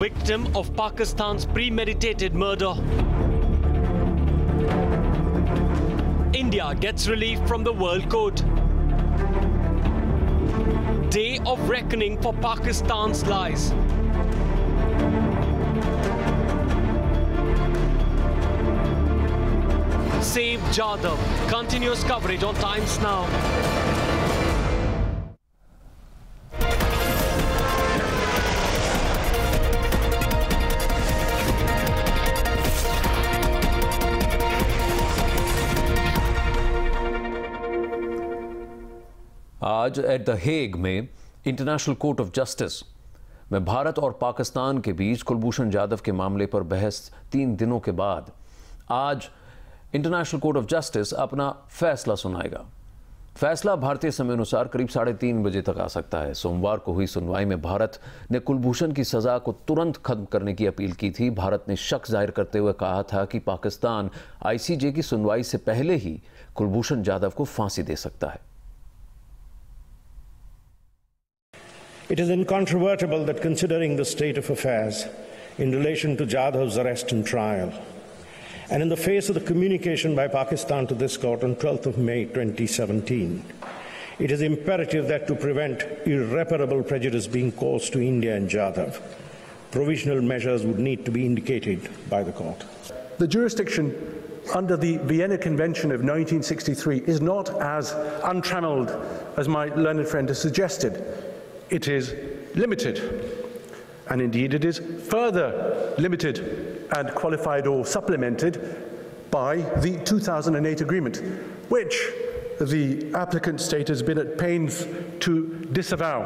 Victim of Pakistan's premeditated murder. India gets relief from the World Court. Day of reckoning for Pakistan's lies. Save Jadhav. Continuous coverage on Times Now. आज at the Hague में international court of justice में भारत और पाकिस्तान के बीच कुलभूषण जाधव के मामले पर बहस 3 दिनों के बाद आज इंटरनेशनल कोर्ट ऑफ जस्टिस अपना फैसला सुनाएगा। फैसला भारतीय समय अनुसार करीब 3:30 बजे तक आ सकता है। सोमवार को हुई सुनवाई में भारत ने कुलभूषण की सजा को तुरंत खत्म करने की अपील की थी। भारत ने शक जाहिर करते हुए कहा था कि पाकिस्तान आईसीजे की सुनवाई से पहले ही कुलभूषण जाधव को फांसी दे सकता है। It is incontrovertible that considering the state of affairs in relation to Jadhav's arrest and trial, and in the face of the communication by Pakistan to this court on 12th of May 2017, it is imperative that to prevent irreparable prejudice being caused to India and Jadhav, provisional measures would need to be indicated by the court. The jurisdiction under the Vienna Convention of 1963 is not as untrammeled as my learned friend has suggested. It is limited, and indeed it is further limited and qualified or supplemented by the 2008 agreement, which the applicant state has been at pains to disavow.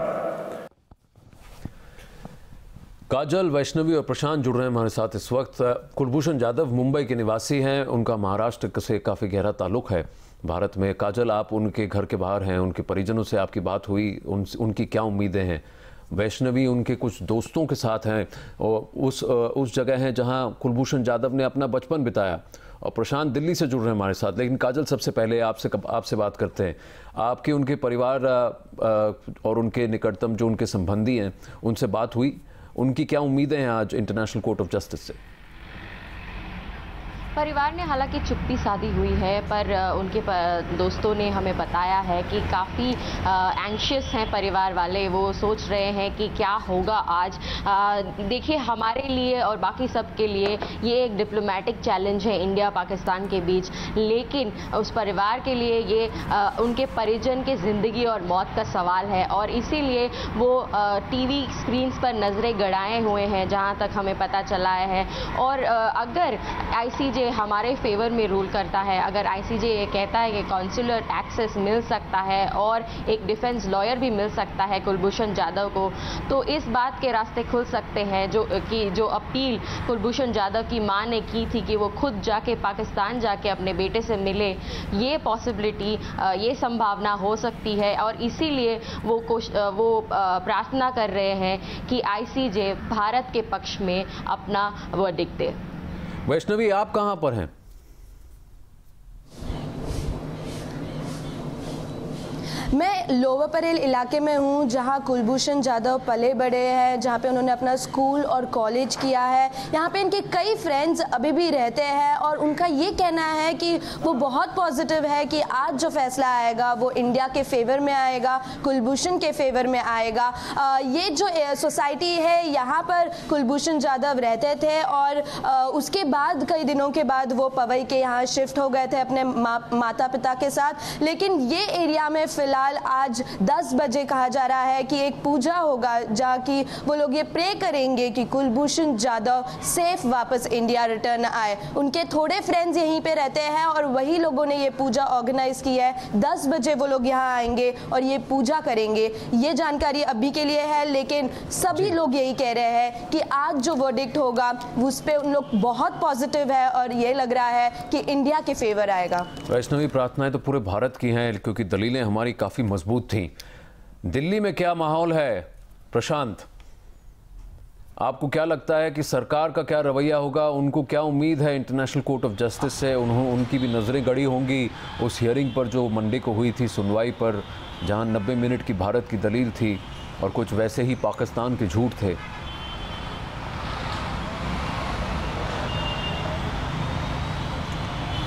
काजल, वैष्णवी और प्रशांत जुड़ रहे हैं हमारे साथ इस वक्त। कुलभूषण जाधव मुंबई के निवासी हैं, उनका महाराष्ट्र से काफ़ी गहरा ताल्लुक है भारत में। काजल, आप उनके घर के बाहर हैं, उनके परिजनों से आपकी बात हुई, उनकी क्या उम्मीदें हैं? वैष्णवी उनके कुछ दोस्तों के साथ हैं और उस जगह है जहां कुलभूषण जाधव ने अपना बचपन बिताया। और प्रशांत दिल्ली से जुड़ रहे हैं हमारे साथ। लेकिन काजल, सबसे पहले आपसे बात करते हैं। आपके उनके परिवार और उनके निकटतम जो उनके संबंधी हैं उनसे बात हुई, उनकी क्या उम्मीदें हैं आज इंटरनेशनल कोर्ट ऑफ जस्टिस से? परिवार ने हालांकि चुप्पी साधी हुई है, पर उनके दोस्तों ने हमें बताया है कि काफ़ी एंशियस हैं परिवार वाले। वो सोच रहे हैं कि क्या होगा आज। देखिए, हमारे लिए और बाकी सब के लिए ये एक डिप्लोमेटिक चैलेंज है इंडिया पाकिस्तान के बीच, लेकिन उस परिवार के लिए ये उनके परिजन के ज़िंदगी और मौत का सवाल है, और इसीलिए वो टीवी स्क्रीन्स पर नज़रें गड़ाए हुए हैं जहाँ तक हमें पता चला है। और अगर आईसीजे हमारे फेवर में रूल करता है, अगर आईसीजे ये कहता है कि कॉन्सुलर एक्सेस मिल सकता है और एक डिफेंस लॉयर भी मिल सकता है कुलभूषण जाधव को, तो इस बात के रास्ते खुल सकते हैं जो अपील कुलभूषण जाधव की मां ने की थी कि वो खुद जाके पाकिस्तान जाके अपने बेटे से मिले। ये पॉसिबिलिटी, ये संभावना हो सकती है, और इसीलिए वो प्रार्थना कर रहे हैं कि आईसीजे भारत के पक्ष में अपना वर्डिक्ट दे। वैष्णवी, आप कहां पर हैं? मैं लोअर परेल इलाके में हूँ, जहाँ कुलभूषण जाधव पले बड़े हैं, जहाँ पे उन्होंने अपना स्कूल और कॉलेज किया है। यहाँ पे इनके कई फ्रेंड्स अभी भी रहते हैं, और उनका ये कहना है कि वो बहुत पॉजिटिव है कि आज जो फैसला आएगा वो इंडिया के फेवर में आएगा, कुलभूषण के फेवर में आएगा। ये जो सोसाइटी है, यहाँ पर कुलभूषण जाधव रहते थे, और उसके बाद कई दिनों के बाद वो पवई के यहाँ शिफ्ट हो गए थे अपने माता पिता के साथ। लेकिन ये एरिया में फिलहाल आज 10 बजे कहा जा रहा है कि एक पूजा होगा, जहाँ की वो लोग ये प्रे करेंगे कि कुलभूषण जाधव सेफ वापस इंडिया रिटर्न आए। उनके थोड़े फ्रेंड्स यहीं पे रहते हैं, और वही लोगों ने ये पूजा ऑर्गेनाइज की है। 10 बजे वो लोग यहाँ आएंगे और ये पूजा करेंगे। ये जानकारी अभी के लिए है, लेकिन सभी लोग यही कह रहे हैं कि आज जो वर्डिक्ट होगा उस पर उन लोग बहुत पॉजिटिव है, और ये लग रहा है कि इंडिया के फेवर आएगा। वैष्णवी, प्रार्थनाएं तो पूरे भारत की हैं, क्योंकि दलीलें हमारी काफी मजबूत थी। दिल्ली में क्या माहौल है? प्रशांत, आपको क्या लगता है कि सरकार का क्या रवैया होगा? उनको क्या उम्मीद है इंटरनेशनल कोर्ट ऑफ जस्टिस से? उनकी भी नज़रें गड़ी होंगी उस हियरिंग पर जो मंडे को हुई थी, सुनवाई पर, जहां 90 मिनट की भारत की दलील थी और कुछ वैसे ही पाकिस्तान के झूठ थे।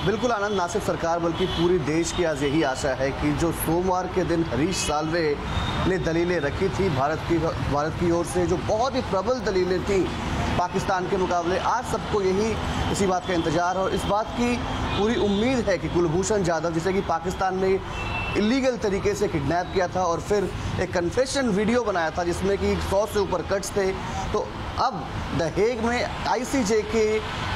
बिल्कुल आनंद, ना सिर्फ सरकार बल्कि पूरी देश की आज यही आशा है कि जो सोमवार के दिन हरीश साल्वे ने दलीलें रखी थी भारत की ओर से, जो बहुत ही प्रबल दलीलें थी पाकिस्तान के मुकाबले, आज सबको यही इसी बात का इंतजार और इस बात की पूरी उम्मीद है कि कुलभूषण जाधव, जिसे कि पाकिस्तान ने इलीगल तरीके से किडनैप किया था और फिर एक कन्फेशन वीडियो बनाया था जिसमें कि 100 से ऊपर कट्स थे, तो अब द हेग में आईसीजे के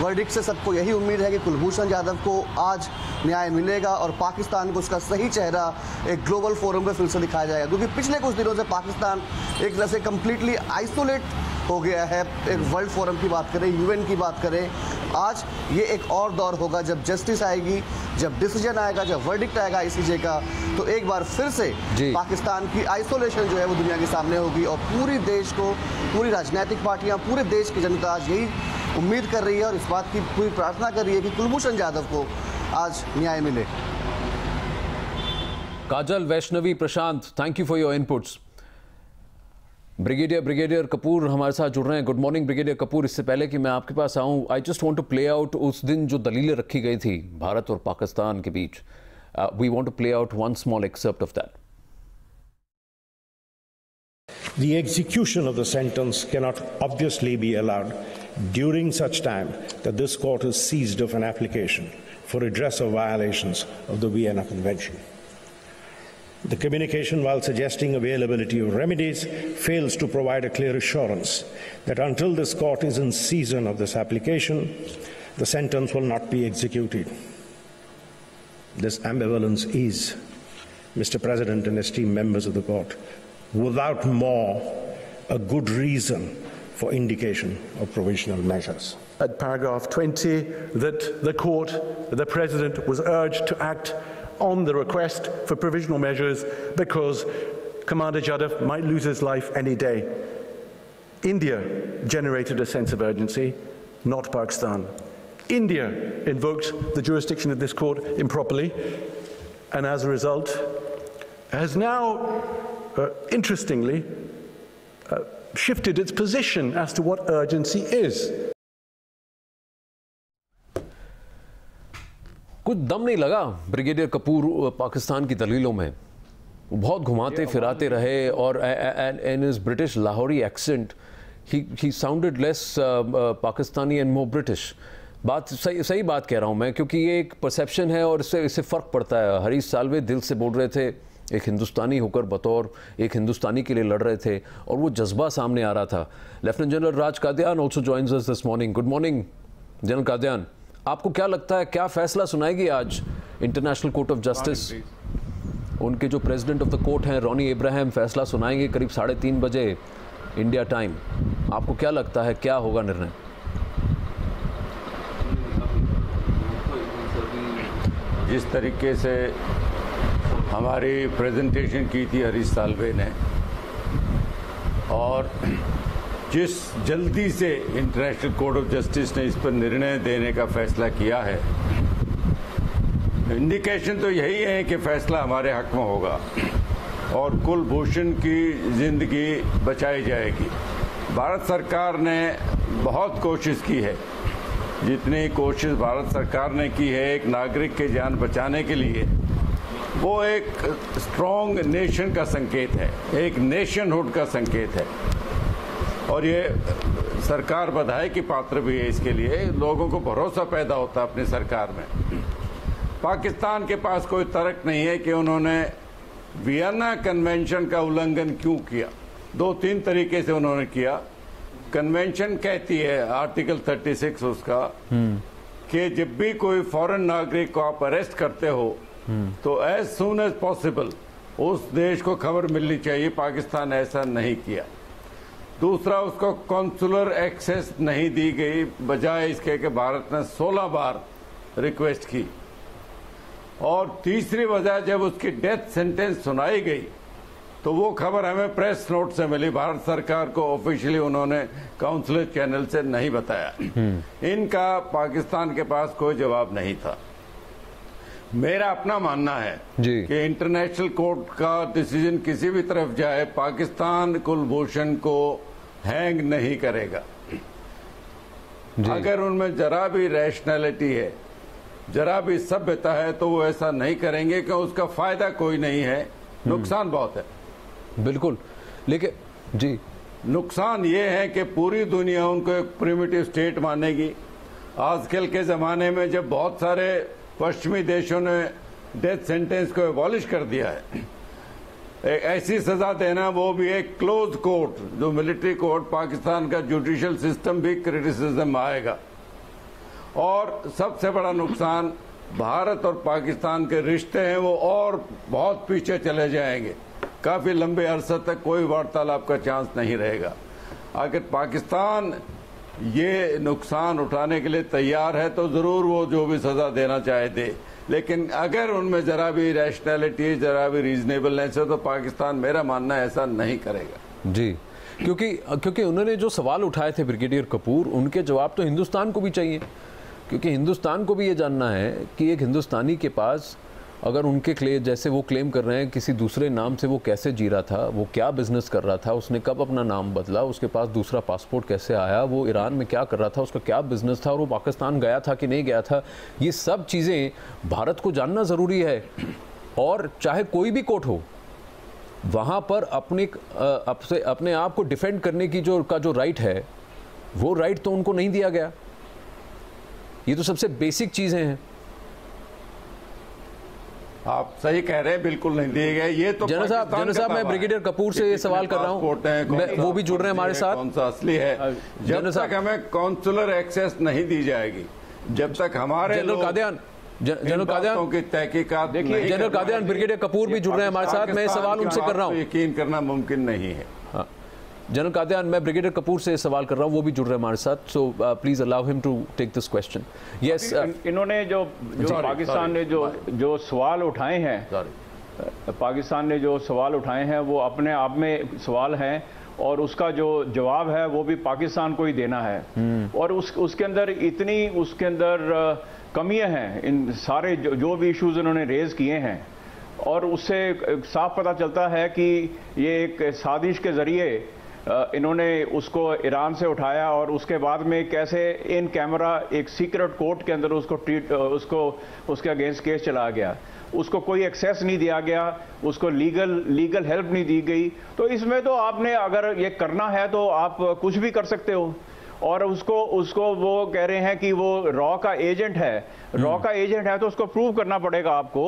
वर्डिक्ट से सबको यही उम्मीद है कि कुलभूषण जाधव को आज न्याय मिलेगा और पाकिस्तान को उसका सही चेहरा एक ग्लोबल फोरम पे फिर से दिखाया जाएगा, क्योंकि पिछले कुछ दिनों से पाकिस्तान एक तरह से कम्प्लीटली आइसोलेट हो गया है। एक वर्ल्ड फोरम की बात करें, यूएन की बात करें, आज ये एक और दौर होगा जब जस्टिस आएगी, जब डिसीजन आएगा, जब वर्डिक्ट आएगा आईसीजे का, तो एक बार फिर से पाकिस्तान की आइसोलेशन जो है वो दुनिया के सामने होगी और पूरी देश को, पूरी राजनीतिक पार्टियां, पूरे देश की जनता आज यही उम्मीद कर रही है और इस बात की पूरी प्रार्थना कर रही है कि कुलभूषण जाधव को आज न्याय मिले। Kajal, Vaishnavi, Prashant, thank you for your inputs. Brigadier Kapoor हमारे साथ जुड़ रहे हैं। Good morning brigadier Kapoor. इससे पहले कि मैं आपके पास आऊं, I just want to play out उस दिन जो दलीलें रखी गई थी भारत और पाकिस्तान के बीच। We want to play out one small excerpt of that. The execution of the sentence cannot obviously be allowed during such time that this court is seized of an application for redress of violations of the Vienna Convention. The communication, while suggesting availability of remedies, fails to provide a clear assurance that until this court is in season of this application, the sentence will not be executed. This ambivalence is, Mr. President and esteemed members of the court, without more, a good reason for indication of provisional measures. At paragraph 20, that the court, the President was urged to act on the request for provisional measures because Commander Jadhav might lose his life any day. India generated a sense of urgency, not Pakistan. India invoked the jurisdiction of this court improperly, and as a result has now, interestingly, shifted its position as to what urgency is. कुछ दम नहीं लगा brigadier Kapoor Pakistan की दलीलों में। बहुत घुमाते फिराते रहे और in his British Lahori accent he sounded less Pakistani and more British. बात सही बात कह रहा हूँ मैं, क्योंकि ये एक परसेप्शन है और इससे फ़र्क पड़ता है। हरीश साल्वे दिल से बोल रहे थे, एक हिंदुस्तानी होकर बतौर एक हिंदुस्तानी के लिए लड़ रहे थे और वो जज्बा सामने आ रहा था। Lieutenant general Raj Kadian also joins us this morning. Good morning general Kadian, आपको क्या लगता है क्या फैसला सुनाएगी आज इंटरनेशनल कोर्ट ऑफ जस्टिस? उनके जो प्रेसिडेंट ऑफ द कोर्ट हैं रॉनी इब्राहिम फैसला सुनाएंगे करीब 3:30 बजे इंडिया टाइम। आपको क्या लगता है क्या होगा निर्णय? जिस तरीके से हमारी प्रेजेंटेशन की थी हरीश साल्वे ने और जिस जल्दी से इंटरनेशनल कोर्ट ऑफ जस्टिस ने इस पर निर्णय देने का फैसला किया है, इंडिकेशन तो यही है कि फैसला हमारे हक में होगा और कुलभूषण की जिंदगी बचाई जाएगी। भारत सरकार ने बहुत कोशिश की है, जितनी कोशिश भारत सरकार ने की है एक नागरिक के जान बचाने के लिए, वो एक स्ट्रॉन्ग नेशन का संकेत है, एक नेशनहुड का संकेत है और ये सरकार बधाई की पात्र भी है। इसके लिए लोगों को भरोसा पैदा होता है अपनी सरकार में। पाकिस्तान के पास कोई तर्क नहीं है कि उन्होंने वियना कन्वेंशन का उल्लंघन क्यों किया। 2-3 तरीके से उन्होंने किया। कन्वेंशन कहती है आर्टिकल 36 उसका कि जब भी कोई फॉरेन नागरिक को आप अरेस्ट करते हो तो एज सून एज पॉसिबल उस देश को खबर मिलनी चाहिए। पाकिस्तान ऐसा नहीं किया। दूसरा, उसको कॉन्सुलर एक्सेस नहीं दी गई, बजाय इसके कि भारत ने 16 बार रिक्वेस्ट की। और तीसरी वजह, जब उसकी डेथ सेंटेंस सुनाई गई तो वो खबर हमें प्रेस नोट से मिली। भारत सरकार को ऑफिशियली उन्होंने काउंसलर चैनल से नहीं बताया। इनका पाकिस्तान के पास कोई जवाब नहीं था। मेरा अपना मानना है कि इंटरनेशनल कोर्ट का डिसीजन किसी भी तरफ जाए, पाकिस्तान कुलभूषण को हैंग नहीं करेगा। अगर उनमें जरा भी रैशनैलिटी है जरा भी सभ्यता है तो वो ऐसा नहीं करेंगे कि उसका फायदा कोई नहीं है, नुकसान बहुत है। बिल्कुल, लेकिन जी नुकसान ये है कि पूरी दुनिया उनको एक प्रिमिटिव स्टेट मानेगी। आजकल के ज़माने में जब बहुत सारे पश्चिमी देशों ने डेथ सेंटेंस को एबॉलिश कर दिया है, एक ऐसी सजा देना, वो भी एक क्लोज कोर्ट, जो मिलिट्री कोर्ट, पाकिस्तान का जुडिशियल सिस्टम भी क्रिटिसिज्म में आएगा। और सबसे बड़ा नुकसान भारत और पाकिस्तान के रिश्ते हैं, वो और बहुत पीछे चले जाएंगे। काफ़ी लंबे अरसे तक कोई वार्तालाप का चांस नहीं रहेगा। अगर पाकिस्तान ये नुकसान उठाने के लिए तैयार है तो ज़रूर वो जो भी सज़ा देना चाहे दे, लेकिन अगर उनमें ज़रा भी रैशनैलिटी, ज़रा भी रीजनेबलनेस है तो पाकिस्तान, मेरा मानना है, ऐसा नहीं करेगा। जी, क्योंकि उन्होंने जो सवाल उठाए थे ब्रिगेडियर कपूर, उनके जवाब तो हिंदुस्तान को भी चाहिए, क्योंकि हिंदुस्तान को भी ये जानना है कि एक हिंदुस्तानी के पास अगर उनके जैसे वो क्लेम कर रहे हैं किसी दूसरे नाम से वो कैसे जी रहा था, वो क्या बिजनेस कर रहा था, उसने कब अपना नाम बदला, उसके पास दूसरा पासपोर्ट कैसे आया, वो ईरान में क्या कर रहा था, उसका क्या बिजनेस था, और वो पाकिस्तान गया था कि नहीं गया था, ये सब चीज़ें भारत को जानना ज़रूरी है। और चाहे कोई भी कोर्ट हो, वहाँ पर अपने आप को डिफेंड करने की जो राइट है, वो राइट तो उनको नहीं दिया गया। ये तो सबसे बेसिक चीज़ें हैं। आप सही कह रहे हैं, बिल्कुल नहीं दिए गए। ये तो जनरल साहब मैं ब्रिगेडियर कपूर से ये सवाल कर रहा हूँ, वो भी जुड़ रहे हैं हमारे साथ। कौन सा असली है, जब तक हमें कॉन्सुलर एक्सेस नहीं दी जाएगी, जब तक हमारे जनरल कादियान की तहकीकात, जनरल कादियान, ब्रिगेडियर कपूर भी जुड़ रहे हैं हमारे साथ। मैं सवाल उनसे कर रहा हूँ, यकीन करना मुमकिन नहीं है। जनरल कादियान, मैं ब्रिगेडियर कपूर से सवाल कर रहा हूँ, वो भी जुड़ रहे हैं हमारे साथ। So please allow him to take this question. Yes, इन्होंने जो पाकिस्तान ने जो सवाल उठाए हैं, पाकिस्तान ने जो सवाल उठाए हैं वो अपने आप में सवाल हैं, और उसका जो जवाब है वो भी पाकिस्तान को ही देना है। और उसके अंदर इतनी उसके अंदर कमियां हैं, इन सारे जो भी इश्यूज इन्होंने रेज किए हैं, और उससे साफ पता चलता है कि ये एक साजिश के जरिए इन्होंने उसको ईरान से उठाया, और उसके बाद में कैसे इन कैमरा एक सीक्रेट कोर्ट के अंदर उसके अगेंस्ट केस चलाया गया, उसको कोई एक्सेस नहीं दिया गया, उसको लीगल हेल्प नहीं दी गई। तो इसमें तो आपने अगर ये करना है तो आप कुछ भी कर सकते हो। और उसको वो कह रहे हैं कि वो रॉ का एजेंट है, रॉ का एजेंट है तो उसको प्रूव करना पड़ेगा आपको,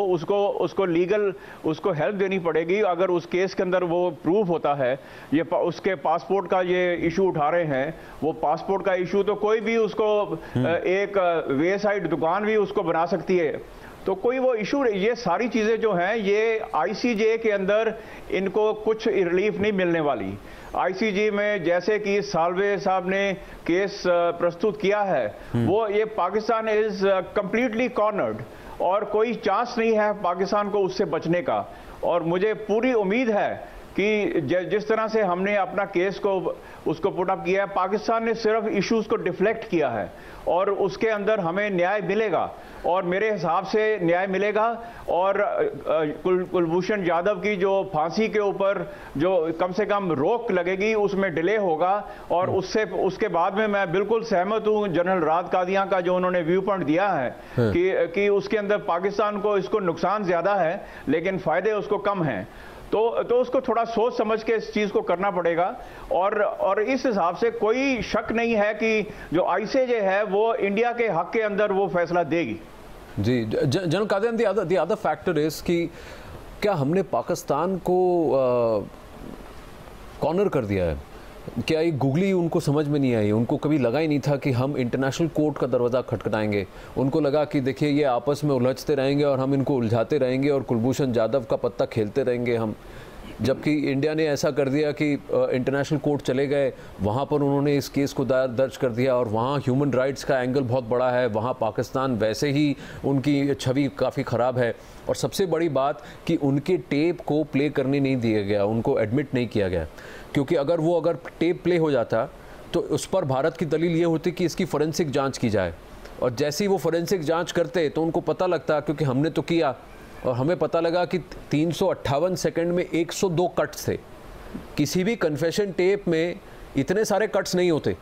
उसको लीगल उसको हेल्प देनी पड़ेगी। अगर उस केस के अंदर वो प्रूफ होता है, ये उसके पासपोर्ट का ये इशू उठा रहे हैं, वो पासपोर्ट का इशू तो कोई भी उसको एक वे साइड दुकान भी उसको बना सकती है, तो कोई वो इशू, ये सारी चीजें जो हैं ये आईसीजे के अंदर इनको कुछ रिलीफ नहीं मिलने वाली। आईसीजे में जैसे कि सालवे साहब ने केस प्रस्तुत किया है, वो ये पाकिस्तान इज कंप्लीटली कॉर्नर्ड, और कोई चांस नहीं है पाकिस्तान को उससे बचने का। और मुझे पूरी उम्मीद है कि जिस तरह से हमने अपना केस को उसको पुट अप किया है, पाकिस्तान ने सिर्फ इश्यूज को डिफ्लेक्ट किया है, और उसके अंदर हमें न्याय मिलेगा, और मेरे हिसाब से न्याय मिलेगा। और कुलभूषण जाधव की जो फांसी के ऊपर जो कम से कम रोक लगेगी, उसमें डिले होगा। और उसके बाद में मैं बिल्कुल सहमत हूं जनरल राहत कादियां का जो उन्होंने व्यू पॉइंट दिया है कि उसके अंदर पाकिस्तान को इसको नुकसान ज्यादा है लेकिन फायदे उसको कम हैं। तो उसको थोड़ा सोच समझ के इस चीज को करना पड़ेगा। और इस हिसाब से कोई शक नहीं है कि जो आईसीजे है वो इंडिया के हक के अंदर वो फैसला देगी। जी, general Kadian, the other factor is कि क्या हमने पाकिस्तान को कॉर्नर कर दिया है? क्या ये गूगली उनको समझ में नहीं आई? उनको कभी लगा ही नहीं था कि हम इंटरनेशनल कोर्ट का दरवाज़ा खटखटाएंगे। उनको लगा कि देखिए ये आपस में उलझते रहेंगे और हम इनको उलझाते रहेंगे और कुलभूषण जाधव का पत्ता खेलते रहेंगे हम। जबकि इंडिया ने ऐसा कर दिया कि इंटरनेशनल कोर्ट चले गए, वहाँ पर उन्होंने इस केस को दर्ज कर दिया, और वहाँ ह्यूमन राइट्स का एंगल बहुत बड़ा है, वहाँ पाकिस्तान वैसे ही उनकी छवि काफ़ी ख़राब है। और सबसे बड़ी बात कि उनके टेप को प्ले करने नहीं दिया गया, उनको एडमिट नहीं किया गया, क्योंकि अगर टेप प्ले हो जाता तो उस पर भारत की दलील ये होती कि इसकी फोरेंसिक जांच की जाए, और जैसे ही वो फोरेंसिक जांच करते तो उनको पता लगता, क्योंकि हमने तो किया और हमें पता लगा कि 358 सेकंड में 102 कट्स थे। किसी भी कन्फेशन टेप में इतने सारे कट्स नहीं होते,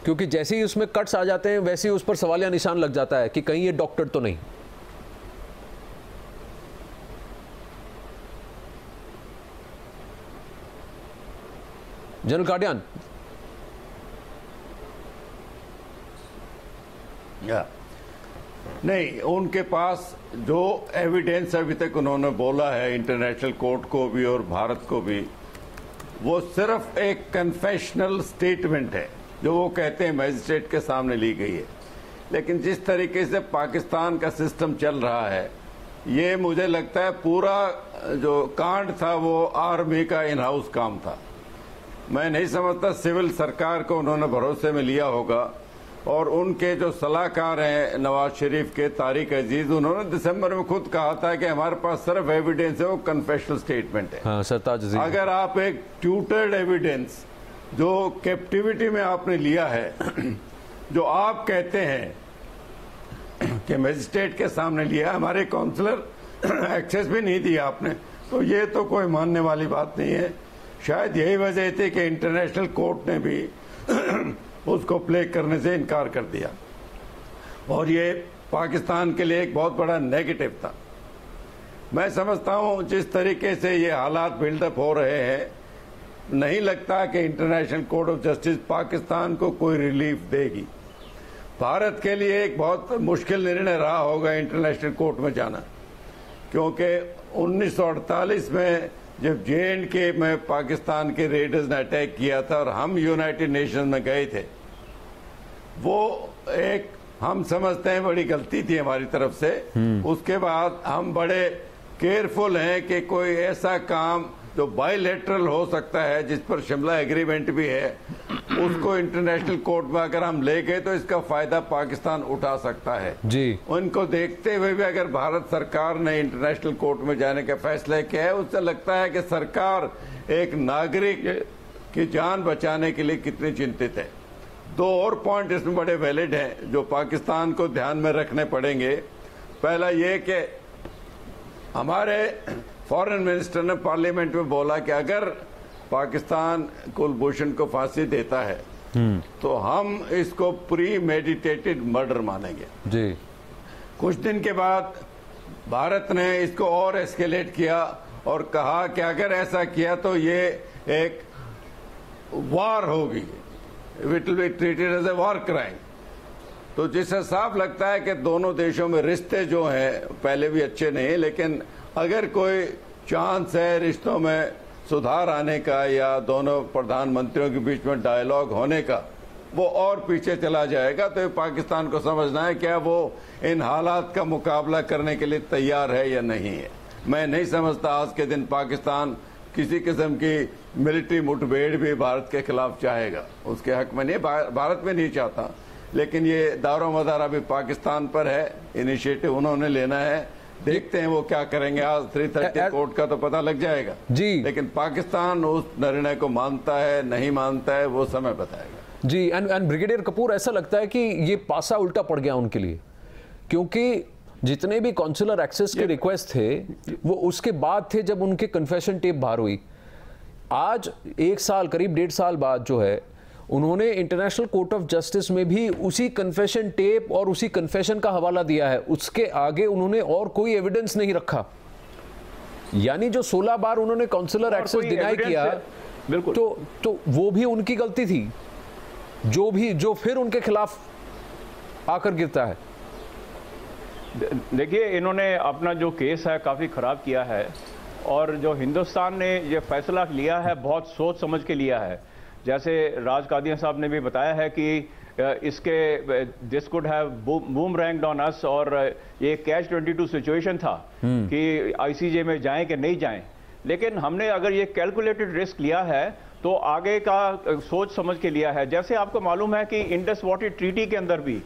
क्योंकि जैसे ही उसमें कट्स आ जाते हैं वैसे ही उस पर सवालिया निशान लग जाता है कि कहीं ये डॉक्टर तो नहीं। जनरल कादियान, नहीं, उनके पास जो एविडेंस अभी तक उन्होंने बोला है इंटरनेशनल कोर्ट को भी और भारत को भी, वो सिर्फ एक कन्फेशनल स्टेटमेंट है जो वो कहते हैं मजिस्ट्रेट के सामने ली गई है। लेकिन जिस तरीके से पाकिस्तान का सिस्टम चल रहा है, ये मुझे लगता है पूरा जो कांड था वो आर्मी का इन हाउस काम था। मैं नहीं समझता सिविल सरकार को उन्होंने भरोसे में लिया होगा। और उनके जो सलाहकार हैं नवाज शरीफ के, तारिक अजीज, उन्होंने दिसंबर में खुद कहा था कि हमारे पास सिर्फ एविडेंस है, वो कन्फेशनल स्टेटमेंट है। हाँ, सरताज अजीज। अगर आप एक ट्यूटर्ड एविडेंस जो कैप्टिविटी में आपने लिया है, जो आप कहते हैं कि मजिस्ट्रेट के सामने लिया, हमारे काउंसलर एक्सेस भी नहीं दिया आपने, तो ये तो कोई मानने वाली बात नहीं है। शायद यही वजह थी कि इंटरनेशनल कोर्ट ने भी उसको प्ले करने से इनकार कर दिया, और ये पाकिस्तान के लिए एक बहुत बड़ा नेगेटिव था। मैं समझता हूं जिस तरीके से ये हालात बिल्डअप हो रहे हैं, नहीं लगता कि international court of justice Pakistan को कोई रिलीफ देगी। भारत के लिए एक बहुत मुश्किल निर्णय रहा होगा इंटरनेशनल कोर्ट में जाना, क्योंकि 1948 में जब JNK में पाकिस्तान के रेडर्स ने अटैक किया था और हम यूनाइटेड नेशन में गए थे, वो एक हम समझते हैं बड़ी गलती थी हमारी तरफ से। उसके बाद हम बड़े केयरफुल हैं कि कोई ऐसा काम जो बायलैटरल हो सकता है, जिस पर शिमला एग्रीमेंट भी है, उसको इंटरनेशनल कोर्ट में अगर हम ले गए तो इसका फायदा पाकिस्तान उठा सकता है जी। उनको देखते हुए भी अगर भारत सरकार ने इंटरनेशनल कोर्ट में जाने का फैसला किया है, उससे लगता है कि सरकार एक नागरिक की जान बचाने के लिए कितनी चिंतित है। दो और पॉइंट इसमें बड़े वैलिड हैं जो पाकिस्तान को ध्यान में रखने पड़ेंगे। पहला ये कि हमारे फॉरेन मिनिस्टर ने पार्लियामेंट में बोला कि अगर पाकिस्तान कुलभूषण को फांसी देता है तो हम इसको प्री मेडिटेटेड मर्डर मानेंगे जी। कुछ दिन के बाद भारत ने इसको और एस्केलेट किया और कहा कि अगर ऐसा किया तो ये एक वार होगी, it will be treated as a war crime. तो जिससे साफ लगता है कि दोनों देशों में रिश्ते जो हैं पहले भी अच्छे नहीं, लेकिन अगर कोई चांस है रिश्तों में सुधार आने का या दोनों प्रधानमंत्रियों के बीच में डायलॉग होने का, वो और पीछे चला जाएगा। तो पाकिस्तान को समझना है क्या वो इन हालात का मुकाबला करने के लिए तैयार है या नहीं है। मैं नहीं समझता आज के दिन पाकिस्तान किसी किस्म की मिलिट्री मुठभेड़ भी भारत के खिलाफ चाहेगा, उसके हक में नहीं, भारत में नहीं चाहता। लेकिन ये दारो मदार अभी पाकिस्तान पर है, इनिशिएटिव उन्होंने लेना है, देखते हैं वो क्या करेंगे। आज 330 कोर्ट का तो पता लग जाएगा जी, लेकिन पाकिस्तान उस निर्णय को मानता है नहीं मानता है वो समय बताएगा जी। एंड ब्रिगेडियर कपूर, ऐसा लगता है कि ये पासा उल्टा पड़ गया उनके लिए, क्योंकि जितने भी कॉन्सुलर एक्सेस के रिक्वेस्ट थे वो उसके बाद थे जब उनके कन्फेशन टेप बाहर हुई। आज 1 साल करीब 1.5 साल बाद जो है उन्होंने इंटरनेशनल कोर्ट ऑफ जस्टिस में भी उसी कन्फेशन टेप और उसी कन्फेशन का हवाला दिया है, उसके आगे उन्होंने और कोई एविडेंस नहीं रखा। यानी जो 16 बार उन्होंने काउंसलर एक्सेस डिनाई किया, बिल्कुल, तो वो भी उनकी गलती थी, जो फिर उनके खिलाफ आकर गिरता है। देखिए, इन्होंने अपना जो केस है काफ़ी ख़राब किया है, और जो हिंदुस्तान ने ये फैसला लिया है बहुत सोच समझ के लिया है। जैसे राज कादियान साहब ने भी बताया है कि इसके this could have boomeranged on us, और ये कैच 22 सिचुएशन था कि ICJ में जाएं कि नहीं जाएं। लेकिन हमने अगर ये कैलकुलेटेड रिस्क लिया है तो आगे का सोच समझ के लिया है। जैसे आपको मालूम है कि इंडस वाटर ट्रीटी के अंदर भी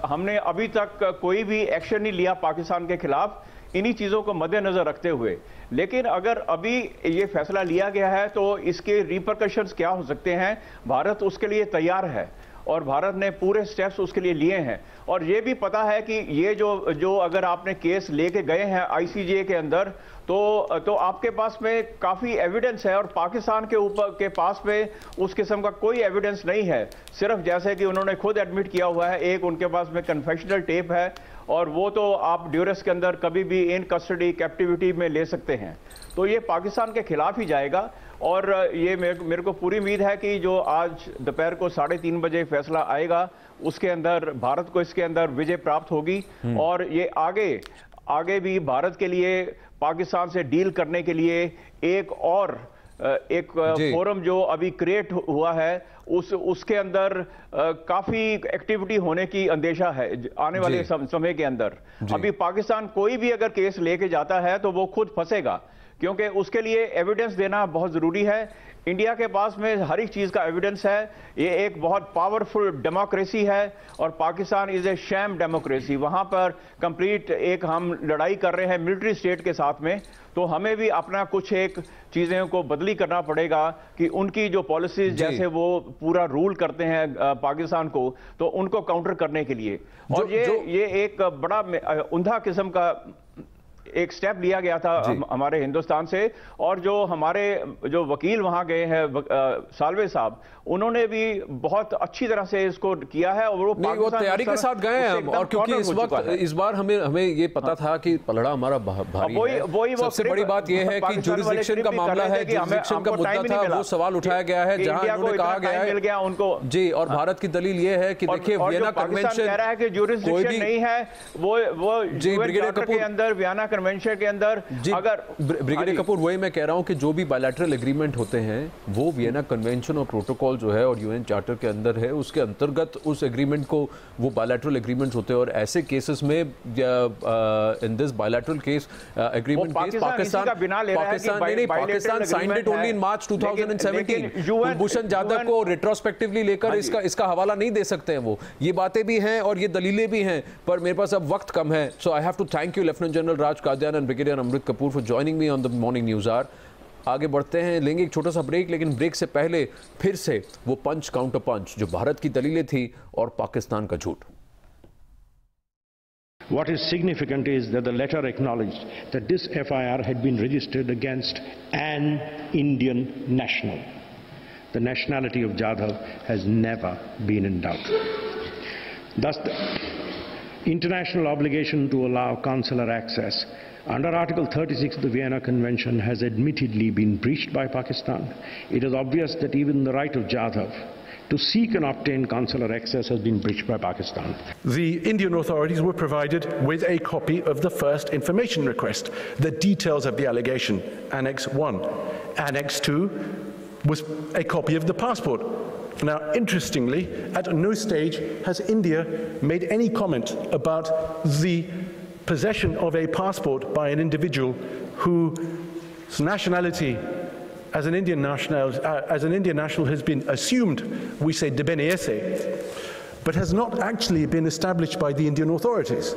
हमने अभी तक कोई भी एक्शन नहीं लिया पाकिस्तान के खिलाफ, इन्हीं चीज़ों को मद्देनजर रखते हुए। लेकिन अगर अभी ये फैसला लिया गया है तो इसके रिपरकशंस क्या हो सकते हैं, भारत उसके लिए तैयार है। और भारत ने पूरे स्टेप्स उसके लिए लिए हैं। और ये भी पता है कि ये जो अगर आपने केस लेके गए हैं ICJ के अंदर तो आपके पास में काफ़ी एविडेंस है और पाकिस्तान के पास में उस किस्म का कोई एविडेंस नहीं है। सिर्फ जैसे कि उन्होंने खुद एडमिट किया हुआ है, एक उनके पास में कन्फेशनल टेप है और वो तो आप ड्यूरेस के अंदर कभी भी इन कस्टडी कैप्टिविटी में ले सकते हैं। तो ये पाकिस्तान के खिलाफ ही जाएगा और ये मेरे को पूरी उम्मीद है कि जो आज दोपहर को 3:30 बजे फैसला आएगा उसके अंदर भारत को इसके अंदर विजय प्राप्त होगी और ये आगे भी भारत के लिए पाकिस्तान से डील करने के लिए एक फोरम जो अभी क्रिएट हुआ है उसके अंदर काफी एक्टिविटी होने की अंदेशा है आने वाले समय के अंदर। अभी पाकिस्तान कोई भी अगर केस लेके जाता है तो वो खुद फंसेगा, क्योंकि उसके लिए एविडेंस देना बहुत जरूरी है। इंडिया के पास में हर एक चीज का एविडेंस है। ये एक बहुत पावरफुल डेमोक्रेसी है और Pakistan is a sham democracy. वहां पर कंप्लीट एक हम लड़ाई कर रहे हैं मिलिट्री स्टेट के साथ में, तो हमें भी अपना कुछ एक चीजें को बदली करना पड़ेगा कि उनकी जो पॉलिसीज जैसे वो पूरा रूल करते हैं पाकिस्तान को, तो उनको काउंटर करने के लिए। और ये एक बड़ा उंधा किस्म का एक स्टेप लिया गया था हमारे हिंदुस्तान से। और जो हमारे जो वकील वहां गए हैं सालवे साहब, उन्होंने भी बहुत अच्छी तरह से इसको किया है और वो तैयारी के साथ गए हैं। और क्योंकि इस बार हमें ये पता था कि पलड़ा हमारा भारी है। सबसे बड़ी बात यह है कि जुरिसडिक्शन का मामला है, जुरिसडिक्शन का मुद्दा था, वो सवाल उठाया गया है जहां उन्होंने कहा गया है उनको जी। और भारत की दलील ये है कि देखिए वियना कन्वेंशन कह रहा है कि जुरिसडिक्शन नहीं है, वो जी ब्रिगेडियर कपूर के अंदर वियना कन्वेंशन के अंदर अगर ब्रिगेडियर कपूर वही मैं कह रहा हूं कि जो भी बायलैटरल एग्रीमेंट होते हैं वो वियना कन्वेंशन और प्रोटोकॉल जो है और यूएन चार्टर के अंदर है, उसके अंतर्गत उस एग्रीमेंट को वो बायलैटरल एग्रीमेंट्स होते हैं। और ऐसे केसेस में in this bilateral case agreement case Pakistan signed it only in March 2017। Kulbhushan Jadhav को रेट्रोस्पेक्टिवली लेकर इसका हवाला नहीं दे सकते हैं। वो ये बातें भी हैं और ये दलीलें भी हैं, पर मेरे पास अब वक्त कम है। So I have to thank you lieutenant general Raj Kadian and brigadier Amrit Kapoor for joining me on the morning news hour. आगे बढ़ते हैं, लेंगे एक छोटा सा ब्रेक, लेकिन ब्रेक से पहले फिर से वो पंच काउंटर पंच जो भारत की दलीलें थी और पाकिस्तान का झूठ। What is significant is that the letter acknowledged that this FIR had been registered against an Indian national. The nationality of Jadhav has never been in doubt. Thus, the international obligation to allow consular access under Article 36 of the Vienna Convention has admittedly been breached by Pakistan. It is obvious that even the right of Jadhav to seek and obtain consular access has been breached by Pakistan. The Indian authorities were provided with a copy of the first information request, the details of the allegation, Annex 1. Annex 2 was a copy of the passport. Now, interestingly, at no stage has India made any comment about the possession of a passport by an individual whose nationality as an Indian national has been assumed, we say de bene esse, but has not actually been established by the Indian authorities.